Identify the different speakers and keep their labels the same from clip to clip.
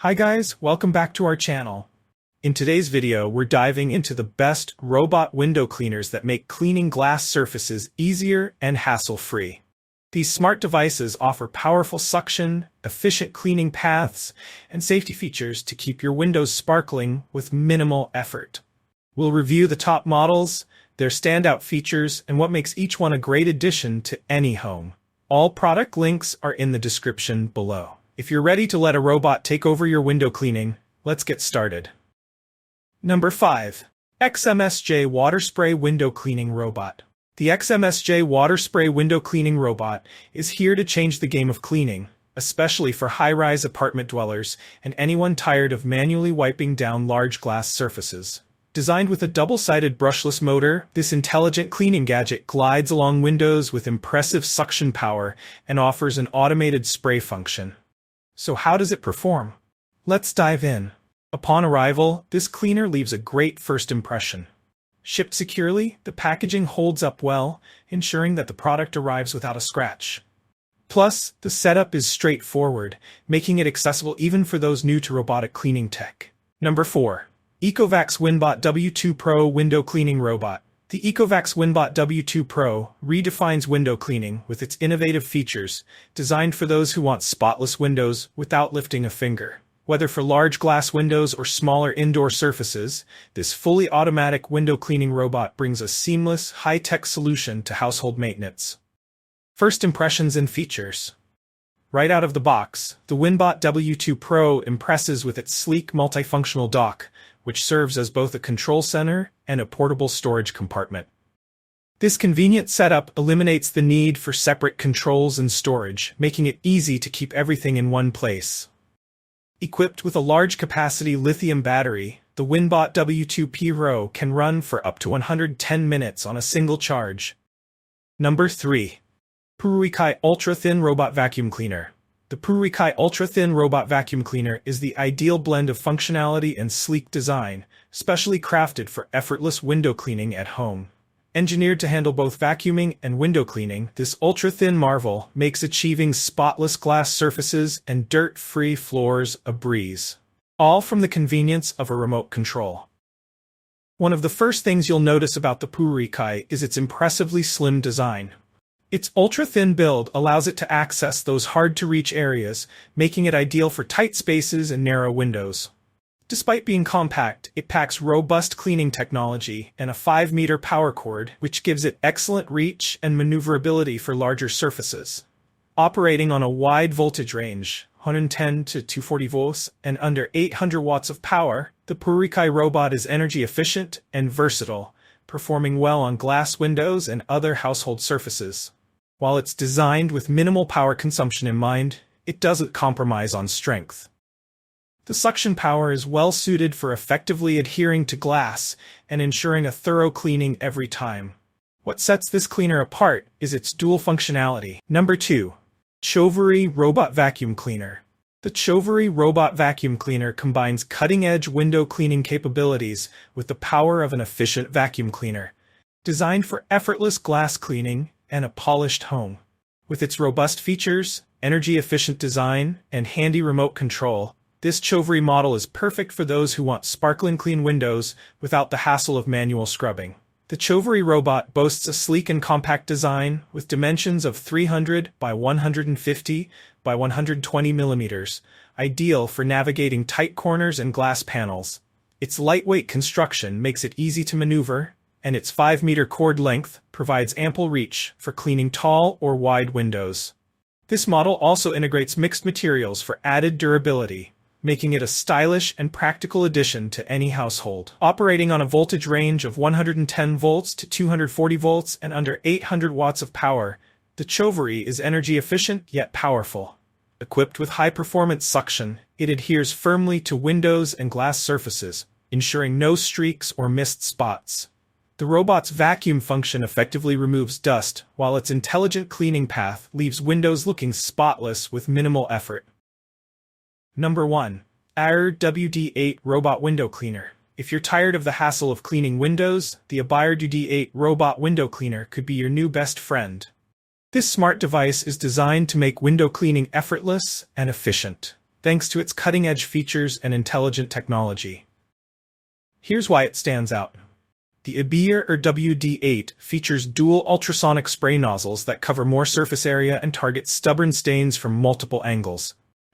Speaker 1: Hi guys, welcome back to our channel. In today's video, we're diving into the best robot window cleaners that make cleaning glass surfaces easier and hassle-free. These smart devices offer powerful suction, efficient cleaning paths, and safety features to keep your windows sparkling with minimal effort. We'll review the top models, their standout features, and what makes each one a great addition to any home. All product links are in the description below. If you're ready to let a robot take over your window cleaning, let's get started. Number 5. XMSJ Water Spray Window Cleaning Robot. The XMSJ Water Spray Window Cleaning Robot is here to change the game of cleaning, especially for high-rise apartment dwellers and anyone tired of manually wiping down large glass surfaces. Designed with a double-sided brushless motor, this intelligent cleaning gadget glides along windows with impressive suction power and offers an automated spray function. So how does it perform? Let's dive in. Upon arrival, this cleaner leaves a great first impression. Shipped securely, the packaging holds up well, ensuring that the product arrives without a scratch. Plus, the setup is straightforward, making it accessible even for those new to robotic cleaning tech. Number 4. ECOVACS WINBOT W2 Pro Window Cleaning Robot. The ECOVACS WINBOT W2 Pro redefines window cleaning with its innovative features, designed for those who want spotless windows without lifting a finger. Whether for large glass windows or smaller indoor surfaces, this fully automatic window cleaning robot brings a seamless, high-tech solution to household maintenance. First impressions and features. Right out of the box, the WINBOT W2 Pro impresses with its sleek multifunctional dock, which serves as both a control center and a portable storage compartment. This convenient setup eliminates the need for separate controls and storage, making it easy to keep everything in one place. Equipped with a large-capacity lithium battery, the WINBOT W2 Pro can run for up to 110 minutes on a single charge. Number 3. PuRuikai Ultra Thin Robot Vacuum Cleaner. The PuRuikai Ultra Thin Robot Vacuum Cleaner is the ideal blend of functionality and sleek design, specially crafted for effortless window cleaning at home. Engineered to handle both vacuuming and window cleaning, this ultra-thin marvel makes achieving spotless glass surfaces and dirt-free floors a breeze. All from the convenience of a remote control. One of the first things you'll notice about the PuRuikai is its impressively slim design. Its ultra-thin build allows it to access those hard-to-reach areas, making it ideal for tight spaces and narrow windows. Despite being compact, it packs robust cleaning technology and a 5-meter power cord, which gives it excellent reach and maneuverability for larger surfaces. Operating on a wide voltage range, 110 to 240 volts, and under 800 watts of power, the PuRuikai robot is energy efficient and versatile, performing well on glass windows and other household surfaces. While it's designed with minimal power consumption in mind, it doesn't compromise on strength. The suction power is well suited for effectively adhering to glass and ensuring a thorough cleaning every time. What sets this cleaner apart is its dual functionality. Number 2. CHOVERY Robot Vacuum Cleaner. The CHOVERY Robot Vacuum Cleaner combines cutting-edge window cleaning capabilities with the power of an efficient vacuum cleaner. Designed for effortless glass cleaning and a polished home. With its robust features, energy-efficient design, and handy remote control, this CHOVERY model is perfect for those who want sparkling clean windows without the hassle of manual scrubbing. The CHOVERY robot boasts a sleek and compact design with dimensions of 300 by 150 by 120 millimeters, ideal for navigating tight corners and glass panels. Its lightweight construction makes it easy to maneuver, and its 5-meter cord length provides ample reach for cleaning tall or wide windows. This model also integrates mixed materials for added durability, making it a stylish and practical addition to any household. Operating on a voltage range of 110 volts to 240 volts and under 800 watts of power, the CHOVERY is energy efficient yet powerful. Equipped with high-performance suction, it adheres firmly to windows and glass surfaces, ensuring no streaks or missed spots. The robot's vacuum function effectively removes dust, while its intelligent cleaning path leaves windows looking spotless with minimal effort. Number 1. ABIR WD8 Robot Window Cleaner. If you're tired of the hassle of cleaning windows, the ABIR WD8 Robot Window Cleaner could be your new best friend. This smart device is designed to make window cleaning effortless and efficient. thanks to its cutting-edge features and intelligent technology. Here's why it stands out. The ABIR WD8 features dual ultrasonic spray nozzles that cover more surface area and target stubborn stains from multiple angles.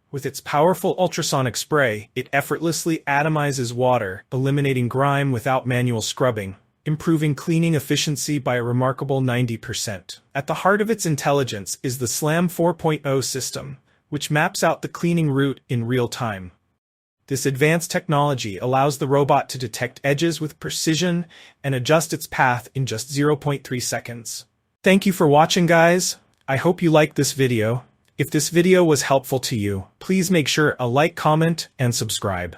Speaker 1: With its powerful ultrasonic spray, it effortlessly atomizes water, eliminating grime without manual scrubbing, improving cleaning efficiency by a remarkable 90%. At the heart of its intelligence is the SLAM 4.0 system, which maps out the cleaning route in real time. This advanced technology allows the robot to detect edges with precision and adjust its path in just 0.3 seconds. Thank you for watching, guys. I hope you liked this video. If this video was helpful to you, please make sure to like, comment, and subscribe.